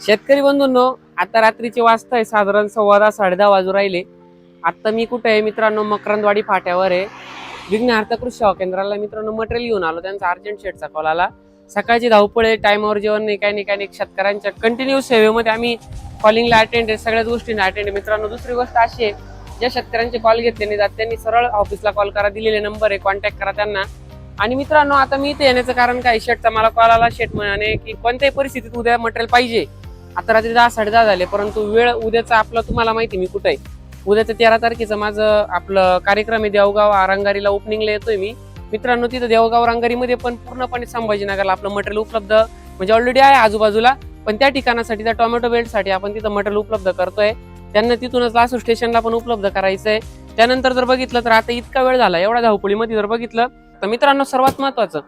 शेतकरी बंधूंनो, आता रात्रीचे वाजताय साधारण 10:15 10:30 वाजू राहिले. आता मी कुठे आहे मित्रांनो? मकरंदवाडी फाट्यावर आहे. विघ्नहर्ता कृषी सेवा केंद्राला मित्रांनो मटेरियल घेऊन आलो. त्यांचा अर्जंट शेटचा कॉल आला. सकाळची धावपळ आहे, टायमावर जेवण नाही, काही नाही. शेतकऱ्यांच्या कंटिन्यू सेवेमध्ये आम्ही कॉलिंगला अटेंड आहे, सगळ्याच गोष्टींना अटेंड आहे. मित्रांनो, दुसरी गोष्ट अशी आहे, ज्या शेतकऱ्यांचे कॉल घेतले नाही जात त्यांनी सरळ ऑफिसला कॉल करा, दिलेले नंबर आहे, कॉन्टॅक्ट करा त्यांना. आणि मित्रांनो, आता मी इथे येण्याचं कारण काय? शेटचा मला कॉल आला. शेट म्हणाने की कोणत्याही परिस्थितीत उद्या मटेरियल पाहिजे. आता रात्री 10 10:30 झाले, परंतु वेळ उद्याचा आपला तुम्हाला माहिती मी कुठे आहे. उद्याचं 13 तारखेचं माझं आपलं कार्यक्रम आहे देवगाव रंगारीला. ओपनिंगला येतोय मी मित्रांनो. तिथं देवगाव रंगारीमध्ये पण पूर्णपणे संभाजीनगरला आपलं मटेरियल उपलब्ध म्हणजे ऑलरेडी आहे आजूबाजूला, पण त्या ठिकाणासाठी त्या टोमॅटो बेल्टसाठी आपण तिथं मटेरियल उपलब्ध करतोय. त्यांना तिथूनच लासूर स्टेशनला पण उपलब्ध करायचंय. त्यानंतर जर बघितलं तर आता इतका वेळ झाला, एवढ्या धावपळीमध्ये जर बघितलं तर मित्रांनो, सर्वात महत्वाचं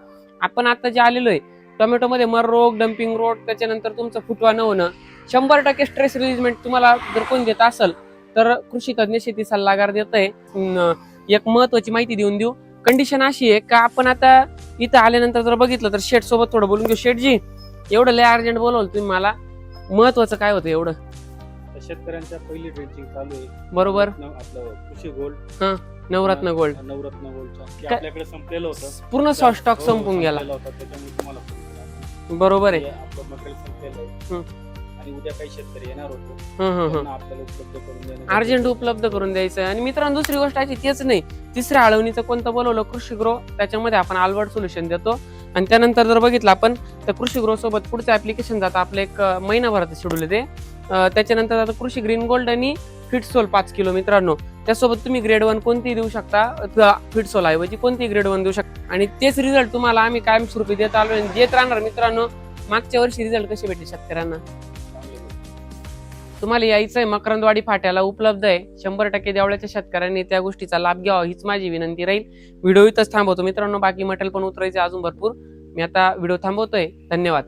आपण आता जे आलेलो आहे टोमॅटोमध्ये मर रोग, डम्पिंग रोग, त्याच्यानंतर तुमचं फुटवा न होणं, 100% स्ट्रेस रिलीजमेंट तुम्हाला जर कोण देत असेल तर कृषी तज्ञ शेती सल्लागार देत आहे. एक महत्वाची माहिती देऊ. कंडिशन अशी आहे का आपण आता इथं आल्यानंतर जर बघितलं तर शेट सोबत थोडं बोलून घेऊ. शेटजी, एवढं लय अर्जंट बोलवलं तुम्ही मला, महत्वाचं काय होतं एवढं? शेतकऱ्यांच्या पहिली ड्रिंचिंग चालू आहे. बरोबर. आपलं कृषी गोल्ड, नवरत्न गोल्ड गोल्डचा आपल्याकडे संपलेलं होतं, पूर्ण स्टॉक संपून गेला. त्याच्यामुळे तुम्हाला बरोबर आहे. आपलं मटेरियल संपलेलं आहे आणि उद्या काही शेतकरी येणार होते, आपल्याला उपलब्ध करून देणं अर्जंट उपलब्ध करून द्यायचं. आणि मित्रांनो, दुसरी गोष्ट अशी तेच नाही, तिसऱ्या आळवणीचं कोणतं बोलवलं? कृषी ग्रो. त्याच्यामध्ये आपण आलवर्ड सोल्युशन देतो. आणि त्यानंतर जर बघितलं आपण तर कृषी ग्रो सोबत पुढचं ऍप्लिकेशन जातं आपलं, एक महिनाभराचं शेड्यूल आहे ते. त्याच्यानंतर आता कृषी ग्रीन गोल्ड आणि फिटसोल 5 किलो मित्रांनो. त्यासोबत तुम्ही ग्रेड 1 कोणतीही देऊ शकता, फिटसोल ऐवजी कोणतीही ग्रेड 1 देऊ शकता. आणि तेच रिझल्ट तुम्हाला आम्ही कायमस्वरूपी देत आलो आणि देत राहणार मित्रांनो. मागच्या वर्षी रिझल्ट कसे भेटले शेतकऱ्यांना? तुम्हाला यायचंय मकरंदवाडी फाट्याला उपलब्ध आहे. 100% देवळ्याच्या शेतकऱ्यांनी त्या गोष्टीचा लाभ घ्यावा हीच माझी विनंती राहील. व्हिडिओ इथंच थांबवतो मित्रांनो. बाकी मटेरियल पण उतरायचे अजून भरपूर. मी आता व्हिडिओ थांबवतोय. धन्यवाद.